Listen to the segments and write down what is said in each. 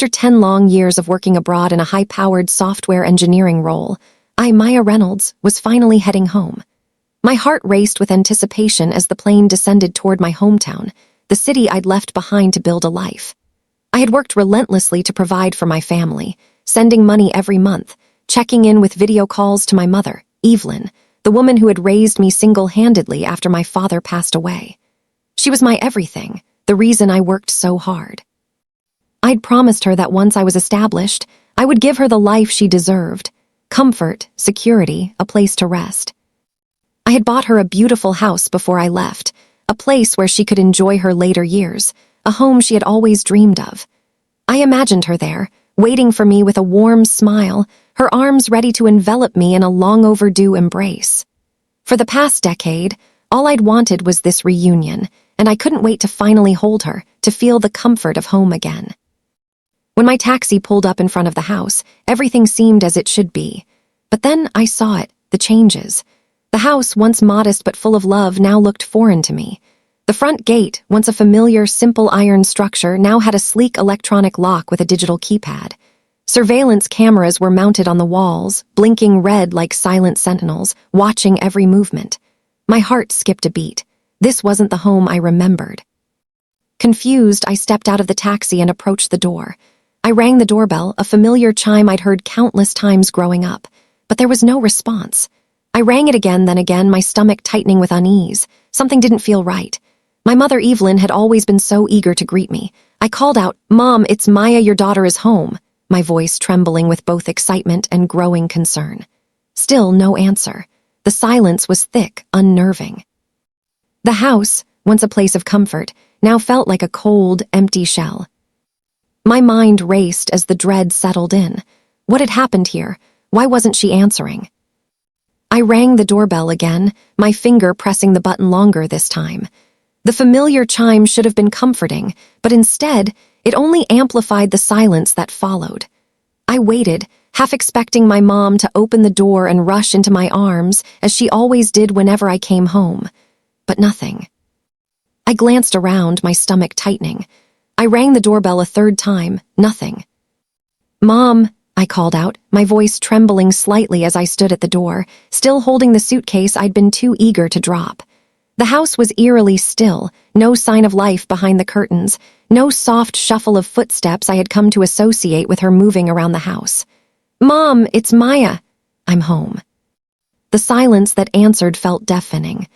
After 10 long years of working abroad in a high-powered software engineering role, Maya Reynolds, was finally heading home. My heart raced with anticipation as the plane descended toward my hometown, the city I'd left behind to build a life. I had worked relentlessly to provide for my family, sending money every month, checking in with video calls to my mother, Evelyn, the woman who had raised me single-handedly after my father passed away. She was my everything, the reason I worked so hard. I'd promised her that once I was established, I would give her the life she deserved: comfort, security, a place to rest. I had bought her a beautiful house before I left, a place where she could enjoy her later years, a home she had always dreamed of. I imagined her there, waiting for me with a warm smile, her arms ready to envelop me in a long-overdue embrace. For the past decade, all I'd wanted was this reunion, and I couldn't wait to finally hold her, to feel the comfort of home again. When my taxi pulled up in front of the house, everything seemed as it should be. But then I saw it, the changes. The house, once modest but full of love, now looked foreign to me. The front gate, once a familiar, simple iron structure, now had a sleek electronic lock with a digital keypad. Surveillance cameras were mounted on the walls, blinking red like silent sentinels, watching every movement. My heart skipped a beat. This wasn't the home I remembered. Confused, I stepped out of the taxi and approached the door. I rang the doorbell, a familiar chime I'd heard countless times growing up, but there was no response. I rang it again, then again, my stomach tightening with unease. Something didn't feel right. My mother, Evelyn, had always been so eager to greet me. I called out, "Mom, it's Maya, your daughter is home," my voice trembling with both excitement and growing concern. Still no answer. The silence was thick, unnerving. The house, once a place of comfort, now felt like a cold, empty shell. My mind raced as the dread settled in. What had happened here? Why wasn't she answering? I rang the doorbell again, my finger pressing the button longer this time. The familiar chime should have been comforting, but instead, it only amplified the silence that followed. I waited, half expecting my mom to open the door and rush into my arms, as she always did whenever I came home. But nothing. I glanced around, my stomach tightening. I rang the doorbell a third time, nothing. "Mom," I called out, my voice trembling slightly as I stood at the door, still holding the suitcase I'd been too eager to drop. The house was eerily still, no sign of life behind the curtains, no soft shuffle of footsteps I had come to associate with her moving around the house. "Mom, it's Maya." "I'm home." The silence that answered felt deafening.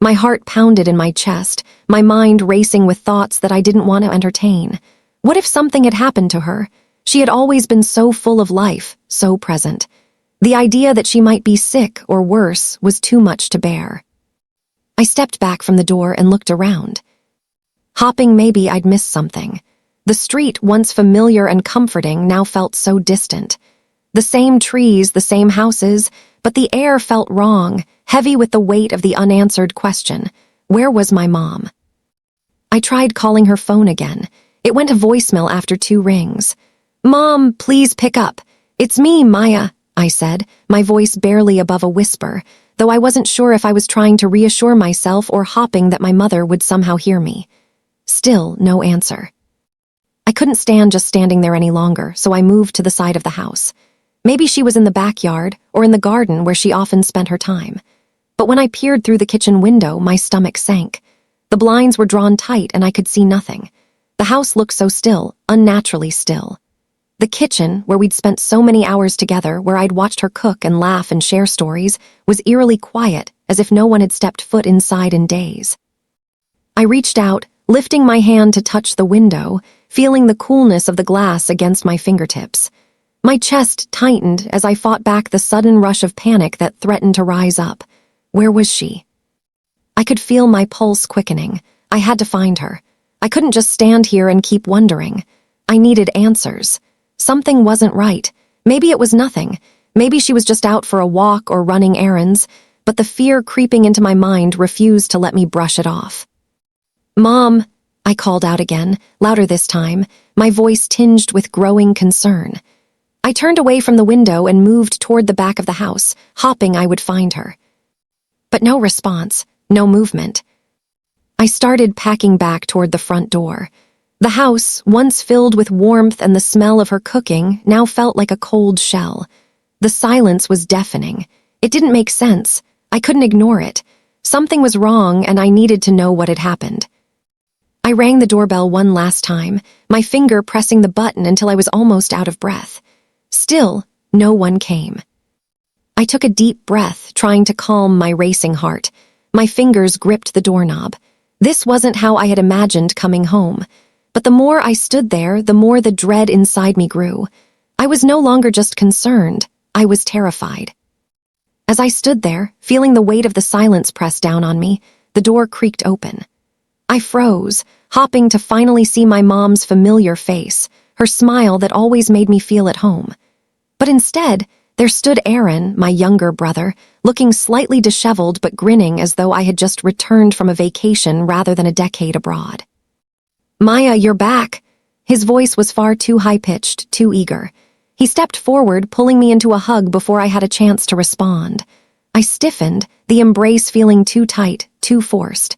My heart pounded in my chest, my mind racing with thoughts that I didn't want to entertain. What if something had happened to her? She had always been so full of life, so present. The idea that she might be sick or worse was too much to bear. I stepped back from the door and looked around. Hoping maybe I'd missed something. The street, once familiar and comforting, now felt so distant. The same trees, the same houses, but the air felt wrong, heavy with the weight of the unanswered question: where was my mom? I tried calling her phone again. It went to voicemail after 2 rings. "Mom, please pick up. It's me, Maya," I said, my voice barely above a whisper, though I wasn't sure if I was trying to reassure myself or hoping that my mother would somehow hear me. Still no answer. I couldn't stand just standing there any longer, so I moved to the side of the house. Maybe she was in the backyard or in the garden where she often spent her time. But when I peered through the kitchen window, my stomach sank. The blinds were drawn tight and I could see nothing. The house looked so still, unnaturally still. The kitchen, where we'd spent so many hours together, where I'd watched her cook and laugh and share stories, was eerily quiet, as if no one had stepped foot inside in days. I reached out, lifting my hand to touch the window, feeling the coolness of the glass against my fingertips. My chest tightened as I fought back the sudden rush of panic that threatened to rise up. Where was she? I could feel my pulse quickening. I had to find her. I couldn't just stand here and keep wondering. I needed answers. Something wasn't right. Maybe it was nothing. Maybe she was just out for a walk or running errands, but the fear creeping into my mind refused to let me brush it off. "Mom," I called out again, louder this time, my voice tinged with growing concern. I turned away from the window and moved toward the back of the house, hoping I would find her. But no response, no movement. I started packing back toward the front door. The house, once filled with warmth and the smell of her cooking, now felt like a cold shell. The silence was deafening. It didn't make sense. I couldn't ignore it. Something was wrong, and I needed to know what had happened. I rang the doorbell one last time, my finger pressing the button until I was almost out of breath. Still, no one came. I took a deep breath, trying to calm my racing heart. My fingers gripped the doorknob. This wasn't how I had imagined coming home. But the more I stood there, the more the dread inside me grew. I was no longer just concerned. I was terrified. As I stood there, feeling the weight of the silence press down on me, the door creaked open. I froze, hopping to finally see my mom's familiar face, her smile that always made me feel at home. But instead, there stood Aaron, my younger brother, looking slightly disheveled but grinning as though I had just returned from a vacation rather than a decade abroad. "Maya, you're back." His voice was far too high-pitched, too eager. He stepped forward, pulling me into a hug before I had a chance to respond. I stiffened, the embrace feeling too tight, too forced.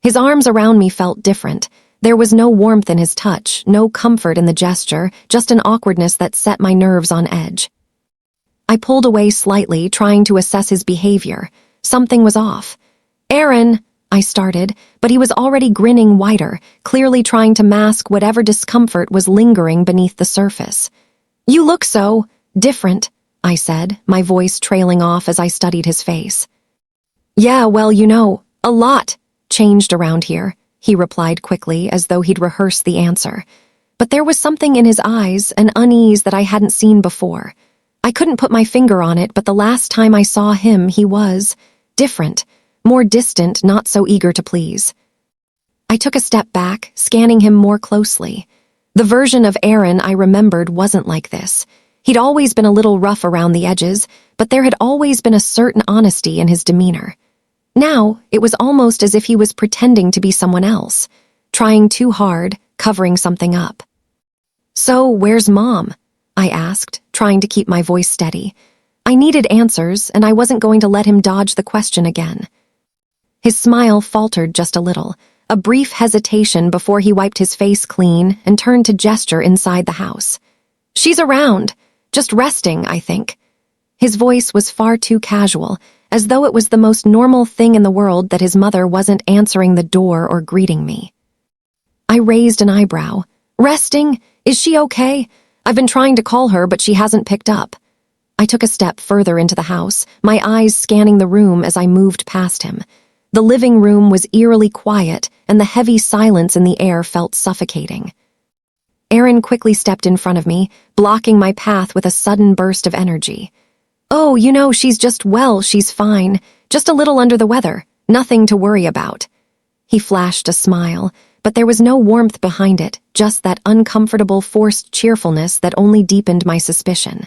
His arms around me felt different. There was no warmth in his touch, no comfort in the gesture, just an awkwardness that set my nerves on edge. I pulled away slightly, trying to assess his behavior. Something was off. "Aaron," I started, but he was already grinning wider, clearly trying to mask whatever discomfort was lingering beneath the surface. "You look so different," I said, my voice trailing off as I studied his face. "Yeah, well, a lot changed around here," he replied quickly, as though he'd rehearsed the answer. But there was something in his eyes, an unease that I hadn't seen before. I couldn't put my finger on it, but the last time I saw him, he was different. More distant, not so eager to please. I took a step back, scanning him more closely. The version of Aaron I remembered wasn't like this. He'd always been a little rough around the edges, but there had always been a certain honesty in his demeanor. Now, it was almost as if he was pretending to be someone else, trying too hard, covering something up. "So, where's Mom?" I asked, trying to keep my voice steady. I needed answers, and I wasn't going to let him dodge the question again. His smile faltered just a little, a brief hesitation before he wiped his face clean and turned to gesture inside the house. "She's around, just resting, I think." His voice was far too casual, as though it was the most normal thing in the world that his mother wasn't answering the door or greeting me. I raised an eyebrow. "Resting? Is she okay? I've been trying to call her, but she hasn't picked up." I took a step further into the house, my eyes scanning the room as I moved past him. The living room was eerily quiet, and the heavy silence in the air felt suffocating. Aaron quickly stepped in front of me, blocking my path with a sudden burst of energy. "Oh, she's fine. Just a little under the weather. Nothing to worry about." He flashed a smile, but there was no warmth behind it, just that uncomfortable, forced cheerfulness that only deepened my suspicion.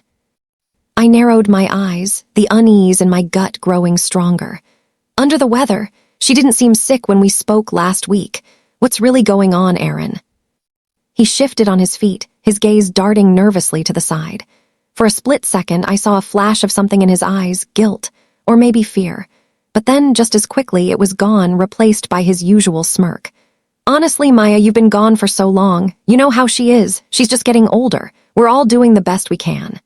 I narrowed my eyes, the unease in my gut growing stronger. "Under the weather? She didn't seem sick when we spoke last week. What's really going on, Aaron?" He shifted on his feet, his gaze darting nervously to the side. For a split second, I saw a flash of something in his eyes, guilt, or maybe fear. But then, just as quickly, it was gone, replaced by his usual smirk. "Honestly, Maya, you've been gone for so long. You know how she is. She's just getting older. We're all doing the best we can."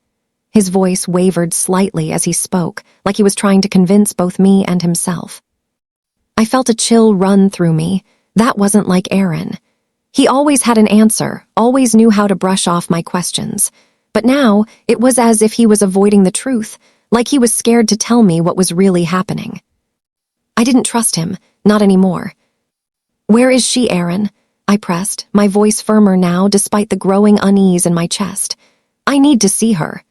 His voice wavered slightly as he spoke, like he was trying to convince both me and himself. I felt a chill run through me. That wasn't like Aaron. He always had an answer, always knew how to brush off my questions. But now, it was as if he was avoiding the truth, like he was scared to tell me what was really happening. I didn't trust him, not anymore. "Where is she, Aaron?" I pressed, my voice firmer now despite the growing unease in my chest. "I need to see her."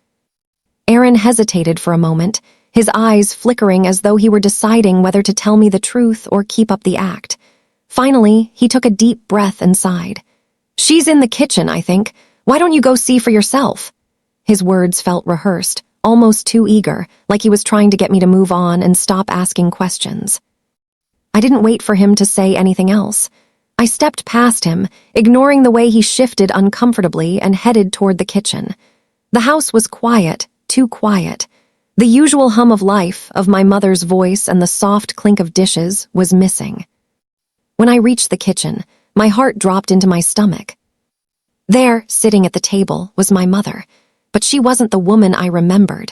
Aaron hesitated for a moment, his eyes flickering as though he were deciding whether to tell me the truth or keep up the act. Finally, he took a deep breath and sighed. "She's in the kitchen, I think. Why don't you go see for yourself?" His words felt rehearsed, almost too eager, like he was trying to get me to move on and stop asking questions. I didn't wait for him to say anything else. I stepped past him, ignoring the way he shifted uncomfortably and headed toward the kitchen. The house was quiet, too quiet. The usual hum of life, of my mother's voice and the soft clink of dishes, was missing. When I reached the kitchen, my heart dropped into my stomach. There, sitting at the table, was my mother, but she wasn't the woman I remembered.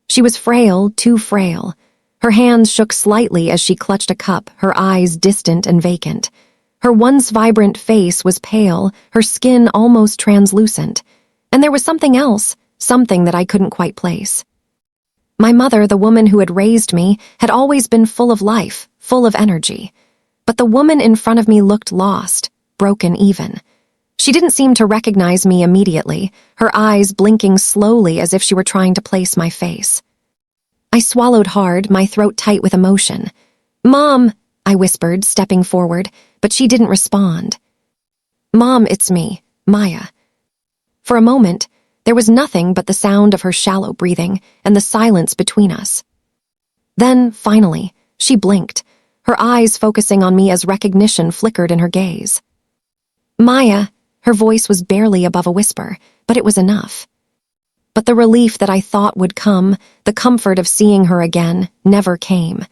She was frail, too frail. Her hands shook slightly as she clutched a cup, her eyes distant and vacant. Her once vibrant face was pale, her skin almost translucent. And there was something else, something that I couldn't quite place. My mother, the woman who had raised me, had always been full of life, full of energy. But the woman in front of me looked lost, broken even. She didn't seem to recognize me immediately, her eyes blinking slowly as if she were trying to place my face. I swallowed hard, my throat tight with emotion. "Mom," I whispered, stepping forward, but she didn't respond. "Mom, it's me, Maya." For a moment, there was nothing but the sound of her shallow breathing and the silence between us. Then, finally, she blinked, her eyes focusing on me as recognition flickered in her gaze. "Maya," her voice was barely above a whisper, but it was enough. But the relief that I thought would come, the comfort of seeing her again, never came.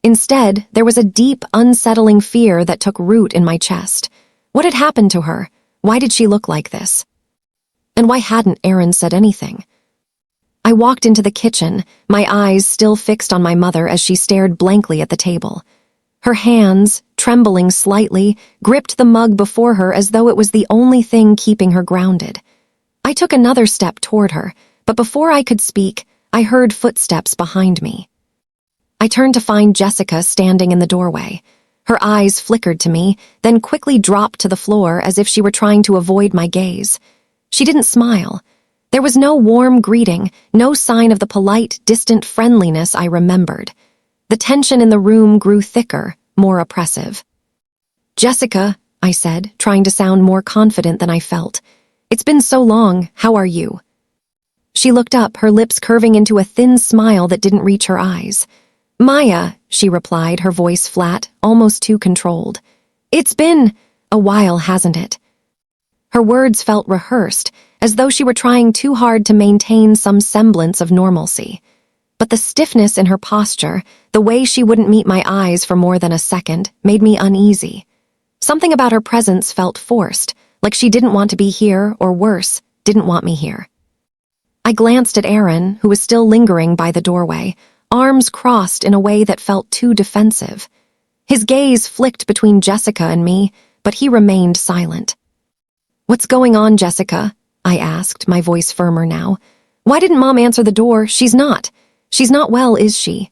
Instead, there was a deep, unsettling fear that took root in my chest. What had happened to her? Why did she look like this? And why hadn't Aaron said anything? I walked into the kitchen, my eyes still fixed on my mother as she stared blankly at the table. Her hands, trembling slightly, gripped the mug before her as though it was the only thing keeping her grounded. I took another step toward her, but before I could speak, I heard footsteps behind me. I turned to find Jessica standing in the doorway. Her eyes flickered to me, then quickly dropped to the floor as if she were trying to avoid my gaze. She didn't smile. There was no warm greeting, no sign of the polite, distant friendliness I remembered. The tension in the room grew thicker, more oppressive. "Jessica," I said, trying to sound more confident than I felt. "It's been so long, how are you?" She looked up, her lips curving into a thin smile that didn't reach her eyes. "Maya," she replied, her voice flat, almost too controlled. "It's been a while, hasn't it?" Her words felt rehearsed, as though she were trying too hard to maintain some semblance of normalcy. But the stiffness in her posture, the way she wouldn't meet my eyes for more than a second, made me uneasy. Something about her presence felt forced, like she didn't want to be here, or worse, didn't want me here. I glanced at Aaron, who was still lingering by the doorway, arms crossed in a way that felt too defensive. His gaze flicked between Jessica and me, but he remained silent. "What's going on, Jessica?" I asked, my voice firmer now. "Why didn't Mom answer the door? She's not well, is she?"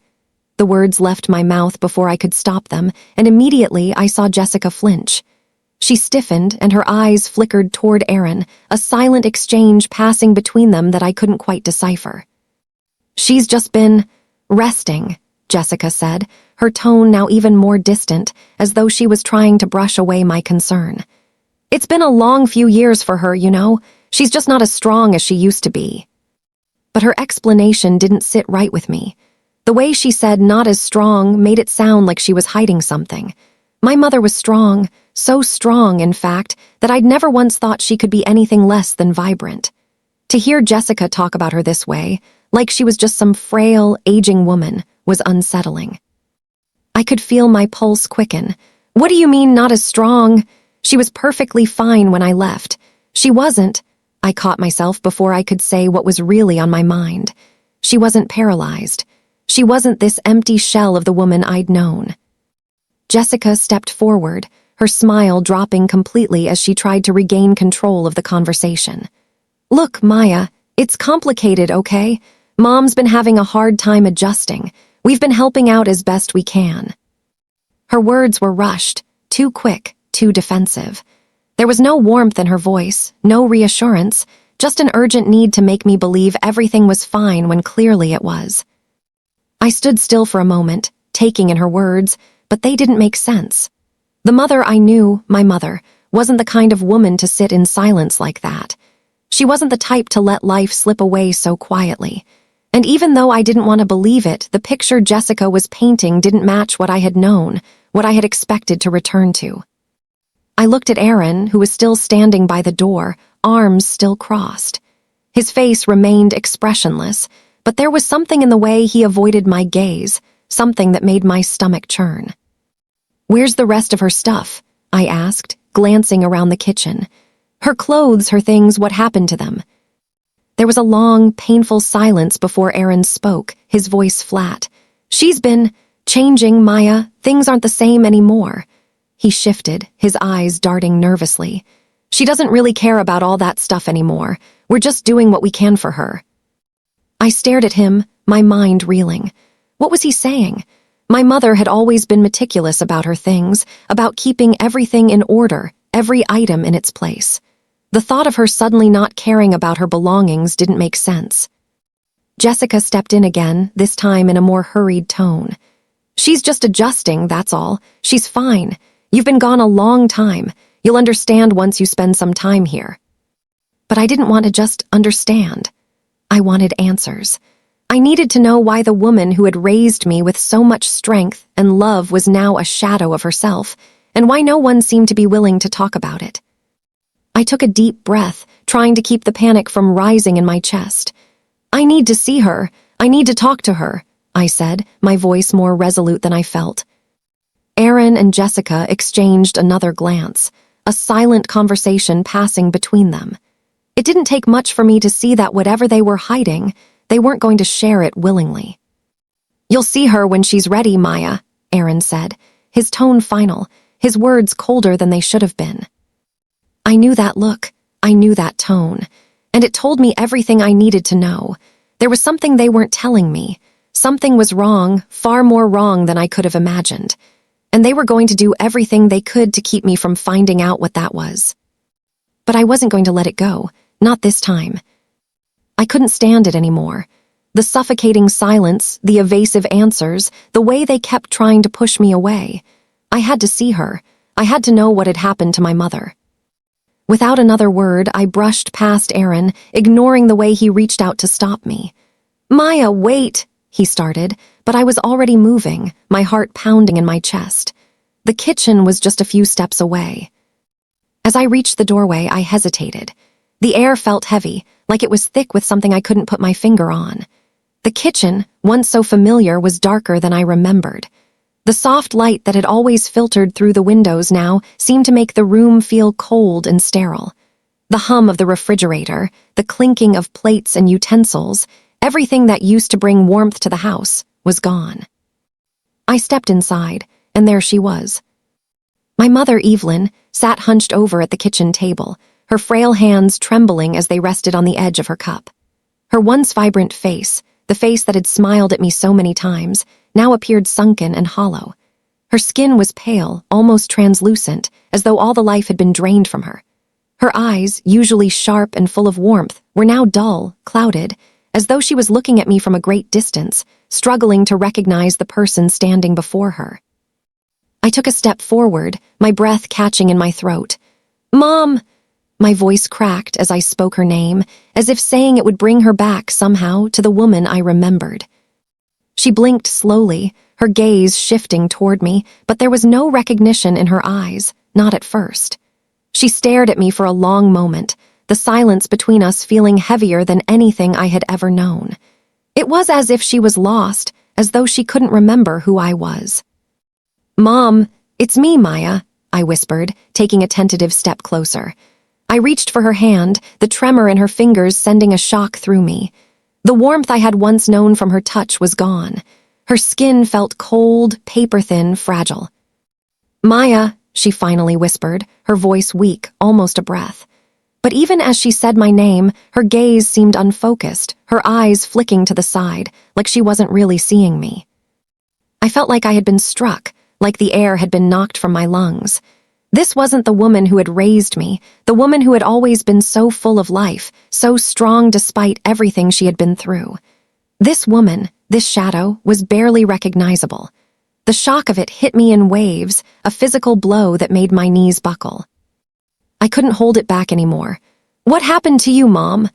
The words left my mouth before I could stop them, and immediately I saw Jessica flinch. She stiffened, and her eyes flickered toward Aaron, a silent exchange passing between them that I couldn't quite decipher. "She's just been resting," Jessica said, her tone now even more distant, as though she was trying to brush away my concern. "It's been a long few years for her, you know. She's just not as strong as she used to be." But her explanation didn't sit right with me. The way she said "not as strong" made it sound like she was hiding something. My mother was strong, so strong, in fact, that I'd never once thought she could be anything less than vibrant. To hear Jessica talk about her this way, like she was just some frail, aging woman, was unsettling. I could feel my pulse quicken. "What do you mean, not as strong? She was perfectly fine when I left. She wasn't." I caught myself before I could say what was really on my mind. She wasn't paralyzed. She wasn't this empty shell of the woman I'd known. Jessica stepped forward, her smile dropping completely as she tried to regain control of the conversation. "Look, Maya, it's complicated, okay? Mom's been having a hard time adjusting. We've been helping out as best we can." Her words were rushed, too quick, too defensive. There was no warmth in her voice, no reassurance, just an urgent need to make me believe everything was fine when clearly it was. I stood still for a moment, taking in her words, but they didn't make sense. The mother I knew, my mother, wasn't the kind of woman to sit in silence like that. She wasn't the type to let life slip away so quietly. And even though I didn't want to believe it, the picture Jessica was painting didn't match what I had known, what I had expected to return to. I looked at Aaron, who was still standing by the door, arms still crossed. His face remained expressionless, but there was something in the way he avoided my gaze, something that made my stomach churn. "Where's the rest of her stuff?" I asked, glancing around the kitchen. Her clothes, her things, what happened to them? There was a long, painful silence before Aaron spoke, his voice flat. She's been changing, Maya. Things aren't the same anymore. He shifted, his eyes darting nervously. She doesn't really care about all that stuff anymore. We're just doing what we can for her. I stared at him, my mind reeling. What was he saying? My mother had always been meticulous about her things, about keeping everything in order, every item in its place. The thought of her suddenly not caring about her belongings didn't make sense. Jessica stepped in again, this time in a more hurried tone. She's just adjusting, that's all. She's fine. You've been gone a long time. You'll understand once you spend some time here. But I didn't want to just understand. I wanted answers. I needed to know why the woman who had raised me with so much strength and love was now a shadow of herself, and why no one seemed to be willing to talk about it. I took a deep breath, trying to keep the panic from rising in my chest. I need to see her. I need to talk to her, I said, my voice more resolute than I felt. Aaron and Jessica exchanged another glance, a silent conversation passing between them. It didn't take much for me to see that whatever they were hiding, they weren't going to share it willingly. You'll see her when she's ready, Maya, Aaron said, his tone final, his words colder than they should have been. I knew that look, I knew that tone, and it told me everything I needed to know. There was something they weren't telling me. Something was wrong, far more wrong than I could have imagined. And they were going to do everything they could to keep me from finding out what that was. But I wasn't going to let it go, not this time. I couldn't stand it anymore. The suffocating silence, the evasive answers, the way they kept trying to push me away. I had to see her. I had to know what had happened to my mother. Without another word, I brushed past Aaron, ignoring the way he reached out to stop me. Maya, wait, he started, but I was already moving, my heart pounding in my chest. The kitchen was just a few steps away. As I reached the doorway, I hesitated. The air felt heavy, like it was thick with something I couldn't put my finger on. The kitchen, once so familiar, was darker than I remembered. The soft light that had always filtered through the windows now seemed to make the room feel cold and sterile. The hum of the refrigerator, the clinking of plates and utensils, everything that used to bring warmth to the house, was gone. I stepped inside, and there she was. My mother, Evelyn, sat hunched over at the kitchen table, her frail hands trembling as they rested on the edge of her cup. Her once vibrant face, the face that had smiled at me so many times, now appeared sunken and hollow. Her skin was pale, almost translucent, as though all the life had been drained from her. Her eyes, usually sharp and full of warmth, were now dull, clouded, as though she was looking at me from a great distance, struggling to recognize the person standing before her. I took a step forward, my breath catching in my throat. Mom! My voice cracked as I spoke her name, as if saying it would bring her back somehow to the woman I remembered. She blinked slowly, her gaze shifting toward me, but there was no recognition in her eyes, not at first. She stared at me for a long moment, the silence between us feeling heavier than anything I had ever known. It was as if she was lost, as though she couldn't remember who I was. Mom, it's me, Maya, I whispered, taking a tentative step closer. I reached for her hand, the tremor in her fingers sending a shock through me. The warmth I had once known from her touch was gone. Her skin felt cold, paper-thin, fragile. Maya, she finally whispered, her voice weak, almost a breath. But even as she said my name, her gaze seemed unfocused, her eyes flicking to the side, like she wasn't really seeing me. I felt like I had been struck, like the air had been knocked from my lungs. This wasn't the woman who had raised me, the woman who had always been so full of life, so strong despite everything she had been through. This woman, this shadow, was barely recognizable. The shock of it hit me in waves, a physical blow that made my knees buckle. I couldn't hold it back anymore. What happened to you, Mom?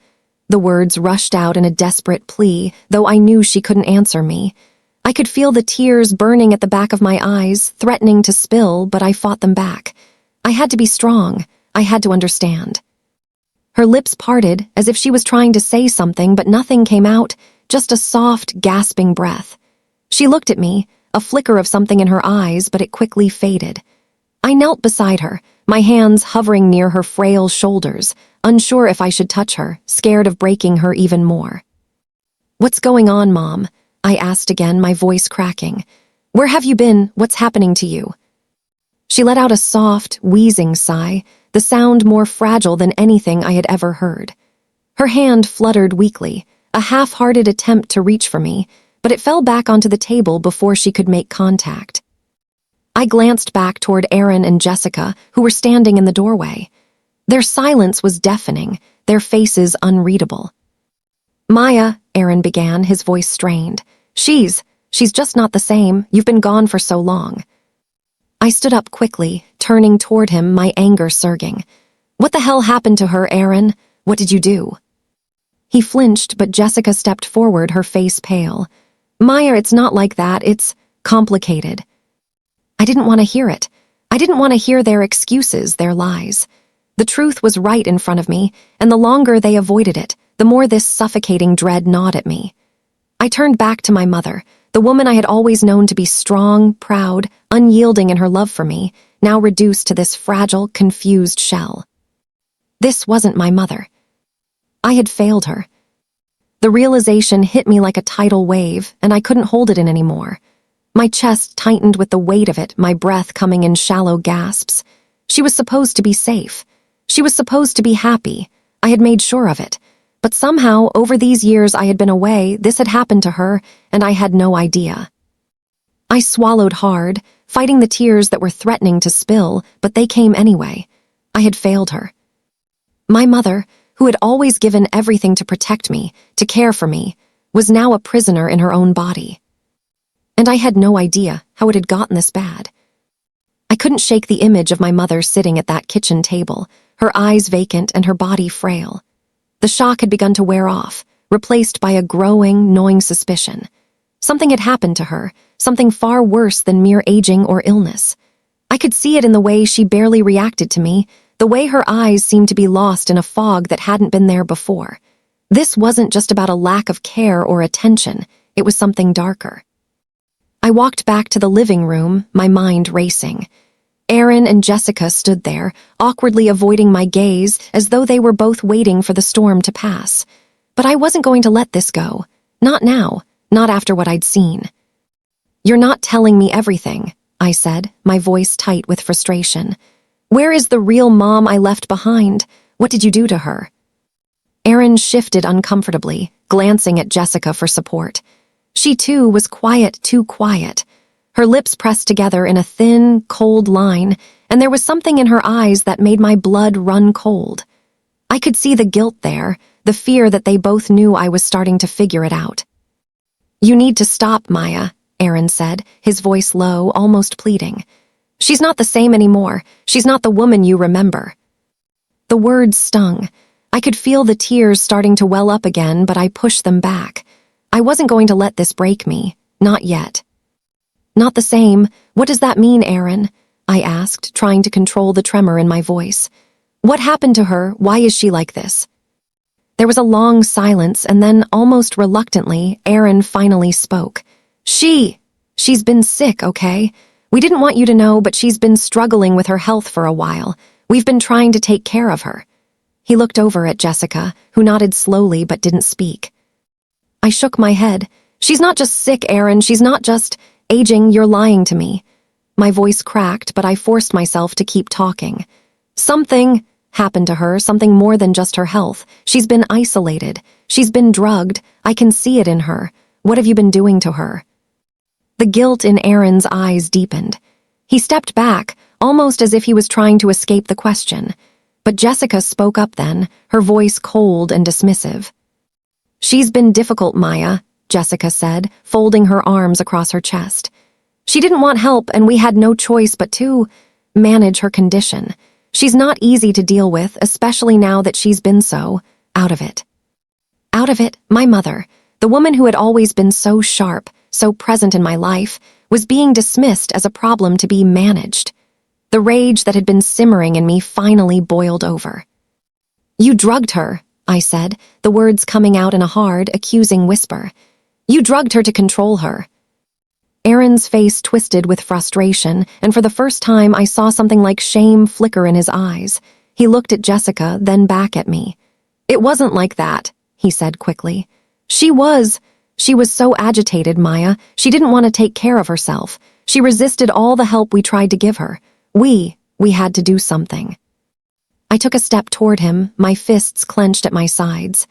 The words rushed out in a desperate plea, though I knew she couldn't answer me. I could feel the tears burning at the back of my eyes, threatening to spill, but I fought them back. I had to be strong. I had to understand. Her lips parted, as if she was trying to say something, but nothing came out, just a soft, gasping breath. She looked at me, a flicker of something in her eyes, but it quickly faded. I knelt beside her, my hands hovering near her frail shoulders, unsure if I should touch her, scared of breaking her even more. "What's going on, Mom?" I asked again, my voice cracking. "Where have you been? What's happening to you?" She let out a soft, wheezing sigh, the sound more fragile than anything I had ever heard. Her hand fluttered weakly, a half-hearted attempt to reach for me, but it fell back onto the table before she could make contact. I glanced back toward Aaron and Jessica, who were standing in the doorway. Their silence was deafening, their faces unreadable. "Maya," Aaron began, his voice strained. She's just not the same. You've been gone for so long." I stood up quickly, turning toward him, my anger surging. "What the hell happened to her, Aaron? What did you do?" He flinched, but Jessica stepped forward, her face pale. "Maya, it's not like that. It's complicated." I didn't want to hear it. I didn't want to hear their excuses, their lies. The truth was right in front of me, and the longer they avoided it, the more this suffocating dread gnawed at me. I turned back to my mother, the woman I had always known to be strong, proud, unyielding in her love for me, now reduced to this fragile, confused shell. This wasn't my mother. I had failed her. The realization hit me like a tidal wave, and I couldn't hold it in anymore. My chest tightened with the weight of it, my breath coming in shallow gasps. She was supposed to be safe. She was supposed to be happy. I had made sure of it. But somehow, over these years I had been away, this had happened to her, and I had no idea. I swallowed hard, fighting the tears that were threatening to spill, but they came anyway. I had failed her. My mother, who had always given everything to protect me, to care for me, was now a prisoner in her own body. And I had no idea how it had gotten this bad. I couldn't shake the image of my mother sitting at that kitchen table, her eyes vacant and her body frail. The shock had begun to wear off, replaced by a growing, gnawing suspicion. Something had happened to her, something far worse than mere aging or illness. I could see it in the way she barely reacted to me, the way her eyes seemed to be lost in a fog that hadn't been there before. This wasn't just about a lack of care or attention, it was something darker. I walked back to the living room, my mind racing. Aaron and Jessica stood there, awkwardly avoiding my gaze as though they were both waiting for the storm to pass. But I wasn't going to let this go. Not now, not after what I'd seen. "You're not telling me everything," I said, my voice tight with frustration. "Where is the real mom I left behind? What did you do to her?" Aaron shifted uncomfortably, glancing at Jessica for support. She, too, was quiet, too quiet. Her lips pressed together in a thin, cold line, and there was something in her eyes that made my blood run cold. I could see the guilt there, the fear that they both knew I was starting to figure it out. "You need to stop, Maya," Aaron said, his voice low, almost pleading. "She's not the same anymore. She's not the woman you remember." The words stung. I could feel the tears starting to well up again, but I pushed them back. I wasn't going to let this break me. Not yet. "Not the same. What does that mean, Aaron?" I asked, trying to control the tremor in my voice. "What happened to her? Why is she like this?" There was a long silence, and then, almost reluctantly, Aaron finally spoke. She's been sick, okay? We didn't want you to know, but she's been struggling with her health for a while. We've been trying to take care of her." He looked over at Jessica, who nodded slowly but didn't speak. I shook my head. "She's not just sick, Aaron. She's not just aging. You're lying to me." My voice cracked, but I forced myself to keep talking. "Something happened to her, something more than just her health. She's been isolated. She's been drugged. I can see it in her. What have you been doing to her?" The guilt in Aaron's eyes deepened. He stepped back, almost as if he was trying to escape the question. But Jessica spoke up then, her voice cold and dismissive. "She's been difficult, Maya," Jessica said, folding her arms across her chest. "She didn't want help, and we had no choice but to manage her condition. She's not easy to deal with, especially now that she's been so out of it." Out of it, my mother, the woman who had always been so sharp, so present in my life, was being dismissed as a problem to be managed. The rage that had been simmering in me finally boiled over. "You drugged her," I said, the words coming out in a hard, accusing whisper. "You drugged her to control her." Aaron's face twisted with frustration, and for the first time I saw something like shame flicker in his eyes. He looked at Jessica, then back at me. "It wasn't like that," he said quickly. She was so agitated, Maya. She didn't want to take care of herself. She resisted all the help we tried to give her. We had to do something." I took a step toward him, my fists clenched at my sides.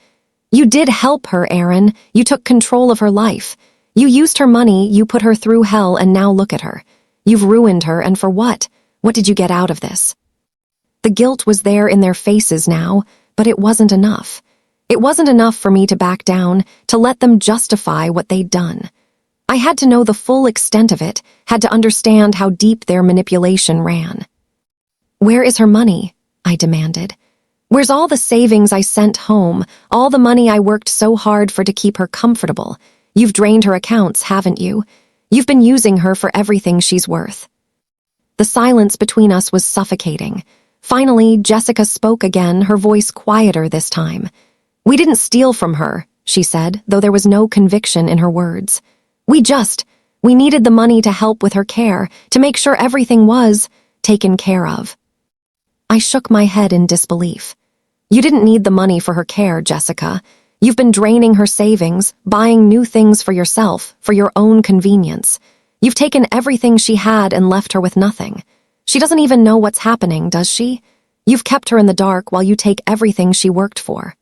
"You did help her, Aaron. You took control of her life. You used her money, you put her through hell, and now look at her. You've ruined her, and for what? What did you get out of this?" The guilt was there in their faces now, but it wasn't enough. It wasn't enough for me to back down, to let them justify what they'd done. I had to know the full extent of it, had to understand how deep their manipulation ran. "Where is her money?" I demanded. "Where's all the savings I sent home, all the money I worked so hard for to keep her comfortable? You've drained her accounts, haven't you? You've been using her for everything she's worth." The silence between us was suffocating. Finally, Jessica spoke again, her voice quieter this time. "We didn't steal from her," she said, though there was no conviction in her words. We needed the money to help with her care, to make sure everything was taken care of." I shook my head in disbelief. "You didn't need the money for her care, Jessica. You've been draining her savings, buying new things for yourself, for your own convenience. You've taken everything she had and left her with nothing. She doesn't even know what's happening, does she? You've kept her in the dark while you take everything she worked for."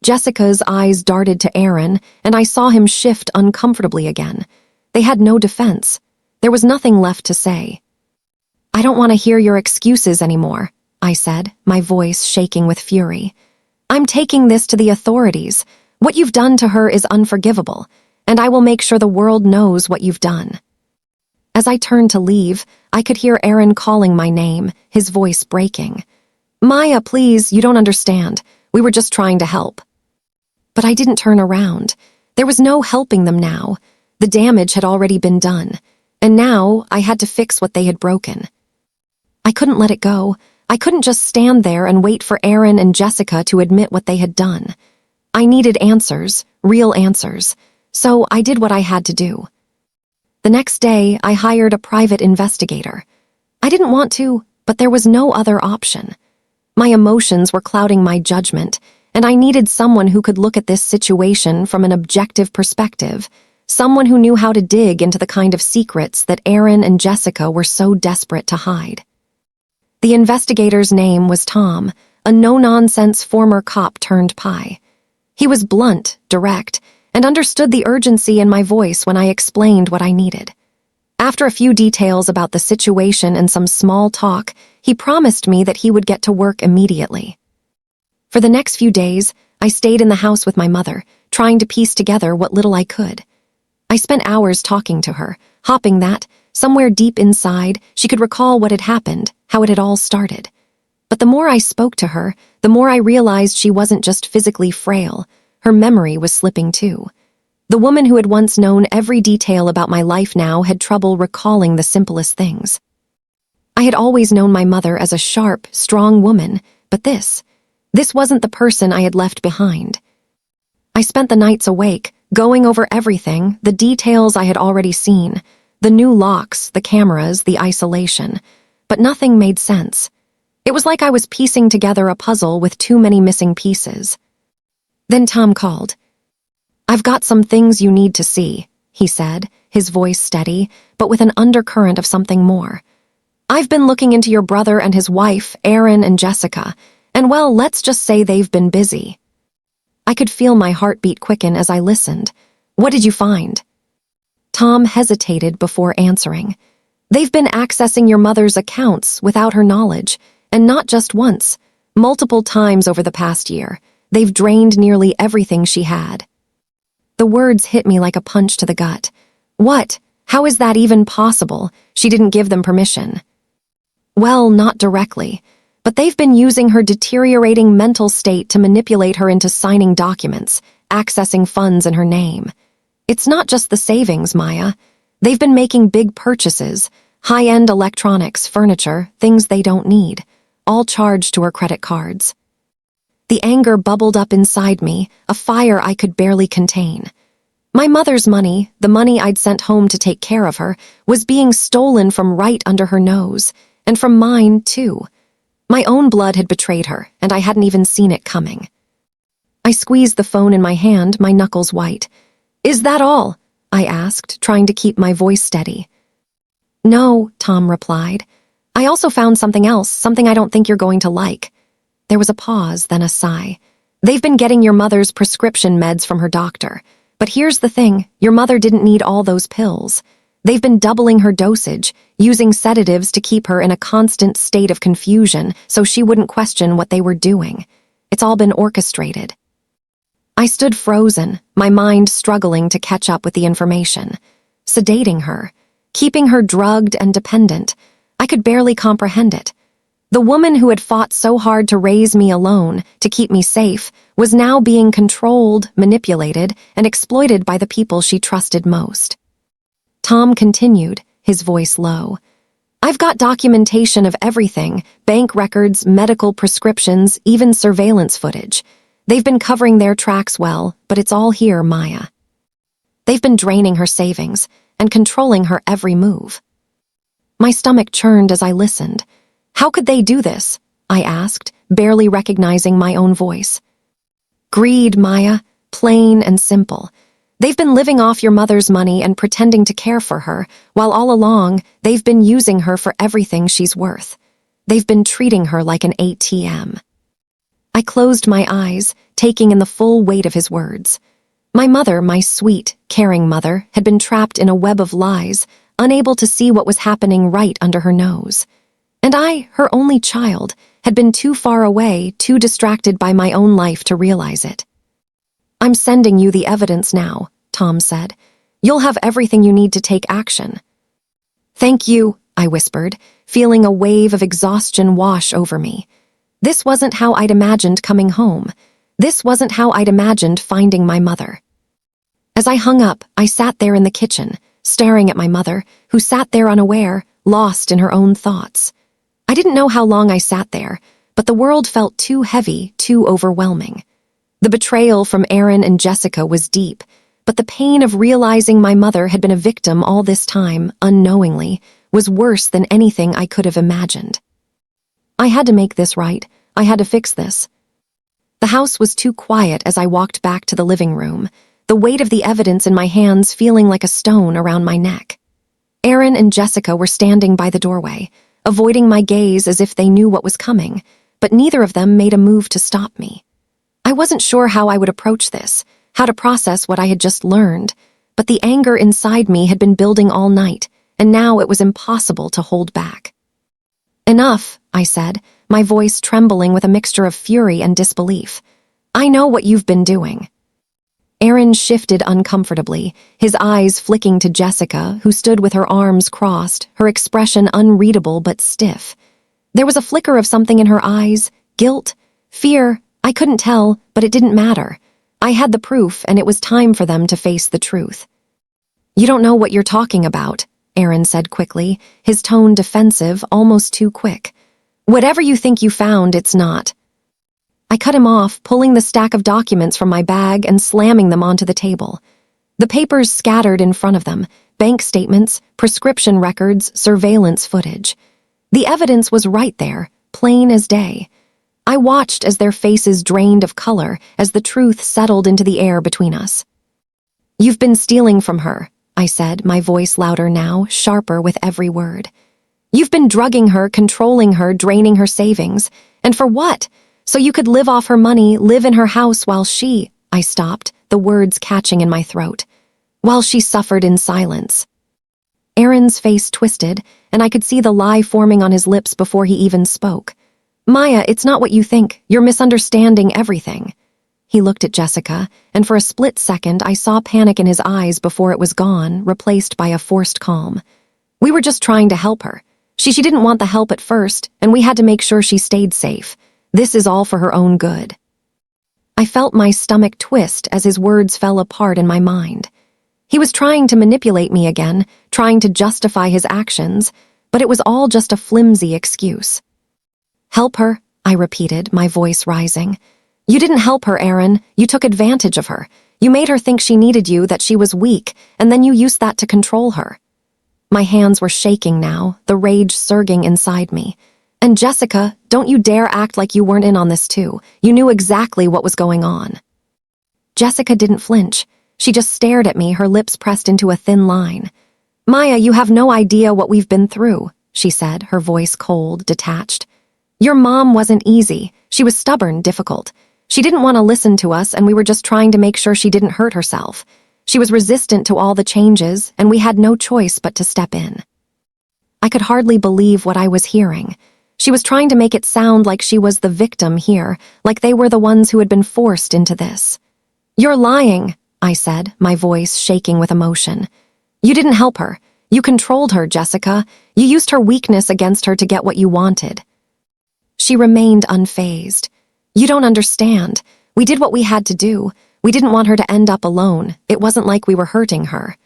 Jessica's eyes darted to Aaron, and I saw him shift uncomfortably again. They had no defense. There was nothing left to say. "I don't want to hear your excuses anymore," I said, my voice shaking with fury. "I'm taking this to the authorities. What you've done to her is unforgivable, and I will make sure the world knows what you've done." As I turned to leave, I could hear Aaron calling my name, his voice breaking. "Maya, please, you don't understand. We were just trying to help." But I didn't turn around. There was no helping them now. The damage had already been done, and now I had to fix what they had broken. I couldn't let it go. I couldn't just stand there and wait for Aaron and Jessica to admit what they had done. I needed answers, real answers, so I did what I had to do. The next day, I hired a private investigator. I didn't want to, but there was no other option. My emotions were clouding my judgment, and I needed someone who could look at this situation from an objective perspective, someone who knew how to dig into the kind of secrets that Aaron and Jessica were so desperate to hide. The investigator's name was Tom, a no-nonsense former cop turned pie. He was blunt, direct, and understood the urgency in my voice when I explained what I needed. After a few details about the situation and some small talk, he promised me that he would get to work immediately. For the next few days, I stayed in the house with my mother, trying to piece together what little I could. I spent hours talking to her, hoping that, somewhere deep inside, she could recall what had happened, how it had all started. But the more I spoke to her, the more I realized she wasn't just physically frail. Her memory was slipping too. The woman who had once known every detail about my life now had trouble recalling the simplest things. I had always known my mother as a sharp, strong woman, but this wasn't the person I had left behind. I spent the nights awake, going over everything, the details I had already seen, the new locks, the cameras, the isolation, but nothing made sense. It was like I was piecing together a puzzle with too many missing pieces. Then Tom called. "I've got some things you need to see," he said, his voice steady, but with an undercurrent of something more. "I've been looking into your brother and his wife, Aaron and Jessica, and well, let's just say they've been busy." I could feel my heartbeat quicken as I listened. "What did you find?" Tom hesitated before answering. "They've been accessing your mother's accounts without her knowledge, and not just once, multiple times over the past year. They've drained nearly everything she had." The words hit me like a punch to the gut. "What? How is that even possible? She didn't give them permission." "Well, not directly, but they've been using her deteriorating mental state to manipulate her into signing documents, accessing funds in her name. It's not just the savings, Maya. They've been making big purchases, high-end electronics, furniture, things they don't need, all charged to her credit cards." The anger bubbled up inside me, a fire I could barely contain. My mother's money, the money I'd sent home to take care of her, was being stolen from right under her nose, and from mine, too. My own blood had betrayed her, and I hadn't even seen it coming. I squeezed the phone in my hand, my knuckles white. "Is that all?" I asked, trying to keep my voice steady. "No," Tom replied. "I also found something else, something I don't think you're going to like." There was a pause, then a sigh. "They've been getting your mother's prescription meds from her doctor. But here's the thing, your mother didn't need all those pills. They've been doubling her dosage, using sedatives to keep her in a constant state of confusion so she wouldn't question what they were doing. It's all been orchestrated." I stood frozen, my mind struggling to catch up with the information. Sedating her, keeping her drugged and dependent. I could barely comprehend it. The woman who had fought so hard to raise me alone, to keep me safe, was now being controlled, manipulated, and exploited by the people she trusted most. Tom continued, his voice low. "I've got documentation of everything, bank records, medical prescriptions, even surveillance footage. They've been covering their tracks well, but it's all here, Maya. They've been draining her savings and controlling her every move." My stomach churned as I listened. "How could they do this?" I asked, barely recognizing my own voice. "Greed, Maya, plain and simple. They've been living off your mother's money and pretending to care for her, while all along, they've been using her for everything she's worth. They've been treating her like an ATM." I closed my eyes, taking in the full weight of his words. My mother, my sweet, caring mother, had been trapped in a web of lies, unable to see what was happening right under her nose. And I, her only child, had been too far away, too distracted by my own life to realize it. "I'm sending you the evidence now," Tom said. "You'll have everything you need to take action." "Thank you," I whispered, feeling a wave of exhaustion wash over me. This wasn't how I'd imagined coming home. This wasn't how I'd imagined finding my mother. As I hung up, I sat there in the kitchen, staring at my mother, who sat there unaware, lost in her own thoughts. I didn't know how long I sat there, but the world felt too heavy, too overwhelming. The betrayal from Aaron and Jessica was deep, but the pain of realizing my mother had been a victim all this time, unknowingly, was worse than anything I could have imagined. I had to make this right. I had to fix this. The house was too quiet as I walked back to the living room, the weight of the evidence in my hands feeling like a stone around my neck. Aaron and Jessica were standing by the doorway, avoiding my gaze as if they knew what was coming, but neither of them made a move to stop me. I wasn't sure how I would approach this, how to process what I had just learned, but the anger inside me had been building all night, and now it was impossible to hold back. "Enough," I said, my voice trembling with a mixture of fury and disbelief. "I know what you've been doing." Aaron shifted uncomfortably, his eyes flicking to Jessica, who stood with her arms crossed, her expression unreadable but stiff. There was a flicker of something in her eyes, guilt, fear, I couldn't tell, but it didn't matter. I had the proof, and it was time for them to face the truth. "You don't know what you're talking about," Aaron said quickly, his tone defensive, almost too quick. "Whatever you think you found, it's not." I cut him off, pulling the stack of documents from my bag and slamming them onto the table. The papers scattered in front of them, bank statements, prescription records, surveillance footage. The evidence was right there, plain as day. I watched as their faces drained of color as the truth settled into the air between us. "You've been stealing from her," I said, my voice louder now, sharper with every word. "You've been drugging her, controlling her, draining her savings. And for what? So you could live off her money, live in her house while she—" I stopped, the words catching in my throat. "While she suffered in silence." Aaron's face twisted, and I could see the lie forming on his lips before he even spoke. "Maya, it's not what you think. You're misunderstanding everything." He looked at Jessica, and for a split second I saw panic in his eyes before it was gone, replaced by a forced calm. "We were just trying to help her. She didn't want the help at first, and we had to make sure she stayed safe. This is all for her own good." I felt my stomach twist as his words fell apart in my mind. He was trying to manipulate me again, trying to justify his actions, but it was all just a flimsy excuse. "Help her," I repeated, my voice rising. You didn't help her, Aaron. You took advantage of her. You made her think she needed you, that she was weak, and then you used that to control her. My hands were shaking now, the rage surging inside me. And Jessica, don't you dare act like you weren't in on this too. You knew exactly what was going on. Jessica didn't flinch. She just stared at me, her lips pressed into a thin line. Maya, you have no idea what we've been through, she said, her voice cold, detached. Your mom wasn't easy. She was stubborn, difficult. She didn't want to listen to us, and we were just trying to make sure she didn't hurt herself. She was resistant to all the changes, and we had no choice but to step in. I could hardly believe what I was hearing. She was trying to make it sound like she was the victim here, like they were the ones who had been forced into this. You're lying, I said, my voice shaking with emotion. You didn't help her. You controlled her, Jessica. You used her weakness against her to get what you wanted. She remained unfazed. You don't understand. We did what we had to do. We didn't want her to end up alone. It wasn't like we were hurting her.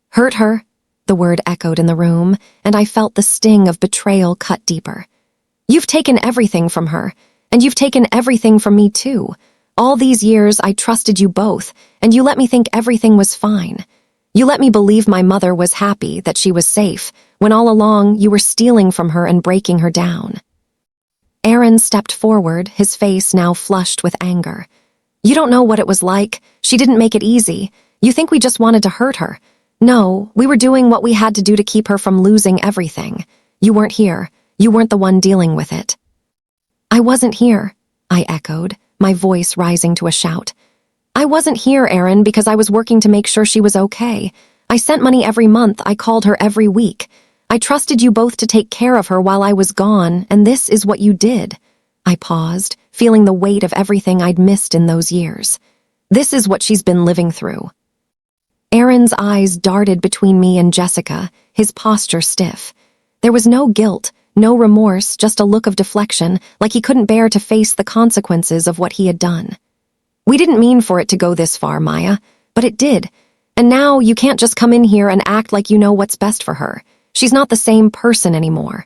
Hurt her? The word echoed in the room, and I felt the sting of betrayal cut deeper. You've taken everything from her, and you've taken everything from me too. All these years I trusted you both, and you let me think everything was fine. You let me believe my mother was happy, that she was safe, when all along you were stealing from her and breaking her down. Aaron stepped forward, his face now flushed with anger. You don't know what it was like. She didn't make it easy. You think we just wanted to hurt her. No, we were doing what we had to do to keep her from losing everything. You weren't here. You weren't the one dealing with it. I wasn't here, I echoed, my voice rising to a shout. I wasn't here, Aaron, because I was working to make sure she was okay. I sent money every month. I called her every week. I trusted you both to take care of her while I was gone, and this is what you did. I paused, feeling the weight of everything I'd missed in those years. This is what she's been living through. Aaron's eyes darted between me and Jessica, his posture stiff. There was no guilt, no remorse, just a look of deflection, like he couldn't bear to face the consequences of what he had done. We didn't mean for it to go this far, Maya, but it did. And now you can't just come in here and act like you know what's best for her. She's not the same person anymore.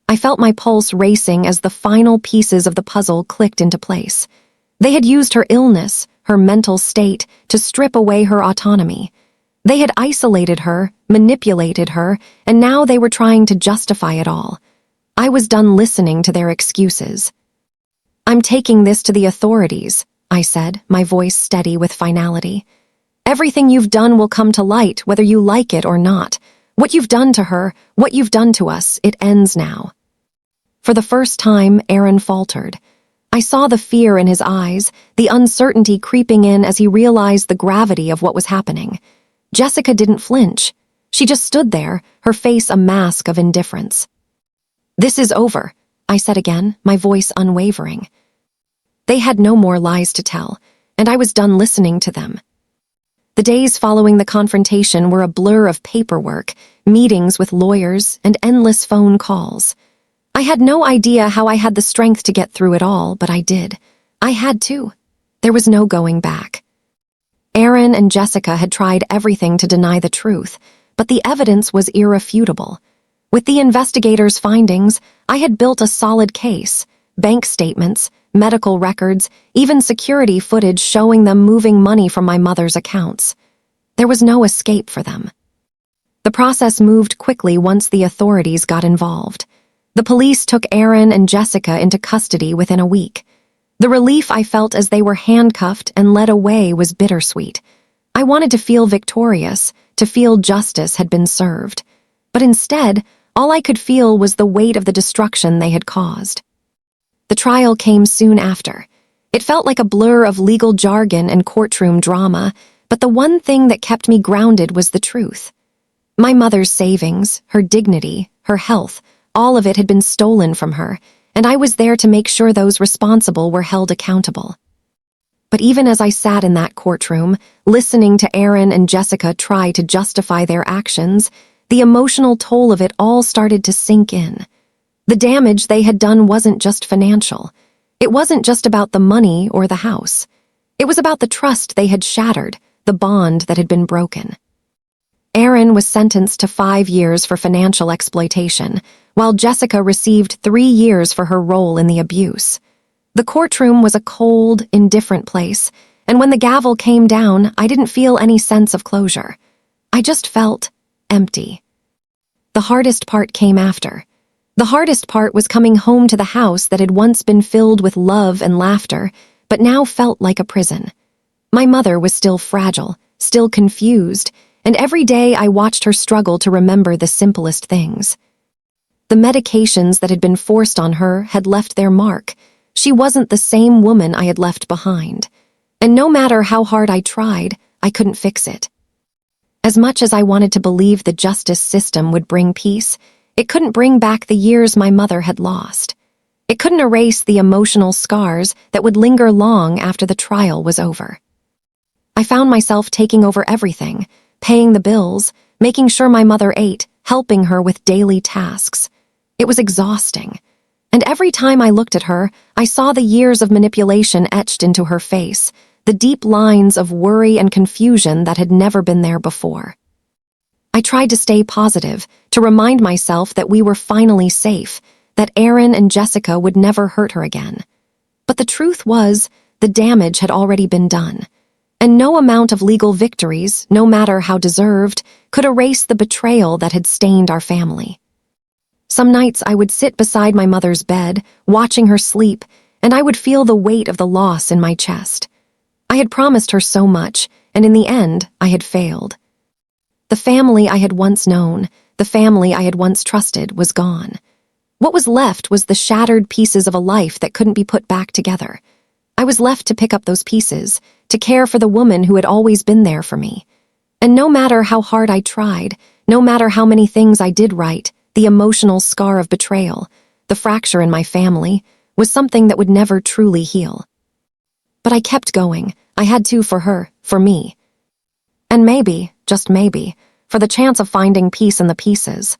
I felt my pulse racing as the final pieces of the puzzle clicked into place. They had used her illness, her mental state, to strip away her autonomy. They had isolated her, manipulated her, and now they were trying to justify it all. I was done listening to their excuses. I'm taking this to the authorities, I said, my voice steady with finality. Everything you've done will come to light, whether you like it or not. What you've done to her, what you've done to us, it ends now. For the first time, Aaron faltered. I saw the fear in his eyes, the uncertainty creeping in as he realized the gravity of what was happening. Jessica didn't flinch. She just stood there, her face a mask of indifference. This is over, I said again, my voice unwavering. They had no more lies to tell, and I was done listening to them. The days following the confrontation were a blur of paperwork, meetings with lawyers, and endless phone calls. I had no idea how I had the strength to get through it all, but I did. I had to. There was no going back. Aaron and Jessica had tried everything to deny the truth, but the evidence was irrefutable. With the investigators' findings, I had built a solid case, bank statements, medical records, even security footage showing them moving money from my mother's accounts. There was no escape for them. The process moved quickly once the authorities got involved. The police took Aaron and Jessica into custody within a week. The relief I felt as they were handcuffed and led away was bittersweet. I wanted to feel victorious, to feel justice had been served. But instead, all I could feel was the weight of the destruction they had caused. The trial came soon after. It felt like a blur of legal jargon and courtroom drama, but the one thing that kept me grounded was the truth. My mother's savings, her dignity, her health, all of it had been stolen from her, and I was there to make sure those responsible were held accountable. But even as I sat in that courtroom, listening to Aaron and Jessica try to justify their actions, the emotional toll of it all started to sink in. The damage they had done wasn't just financial. It wasn't just about the money or the house. It was about the trust they had shattered, the bond that had been broken. Aaron was sentenced to 5 years for financial exploitation, while Jessica received 3 years for her role in the abuse. The courtroom was a cold, indifferent place, and when the gavel came down, I didn't feel any sense of closure. I just felt empty. The hardest part came after. The hardest part was coming home to the house that had once been filled with love and laughter, but now felt like a prison. My mother was still fragile, still confused, and every day I watched her struggle to remember the simplest things. The medications that had been forced on her had left their mark. She wasn't the same woman I had left behind. And no matter how hard I tried, I couldn't fix it. As much as I wanted to believe the justice system would bring peace, it couldn't bring back the years my mother had lost. It couldn't erase the emotional scars that would linger long after the trial was over. I found myself taking over everything, paying the bills, making sure my mother ate, helping her with daily tasks. It was exhausting. And every time I looked at her, I saw the years of manipulation etched into her face, the deep lines of worry and confusion that had never been there before. I tried to stay positive, to remind myself that we were finally safe, that Aaron and Jessica would never hurt her again. But the truth was, the damage had already been done, and no amount of legal victories, no matter how deserved, could erase the betrayal that had stained our family. Some nights I would sit beside my mother's bed, watching her sleep, and I would feel the weight of the loss in my chest. I had promised her so much, and in the end, I had failed. The family I had once known, the family I had once trusted, was gone. What was left was the shattered pieces of a life that couldn't be put back together. I was left to pick up those pieces, to care for the woman who had always been there for me. And no matter how hard I tried, no matter how many things I did right, the emotional scar of betrayal, the fracture in my family, was something that would never truly heal. But I kept going. I had to for her, for me. And maybe, just maybe, for the chance of finding peace in the pieces,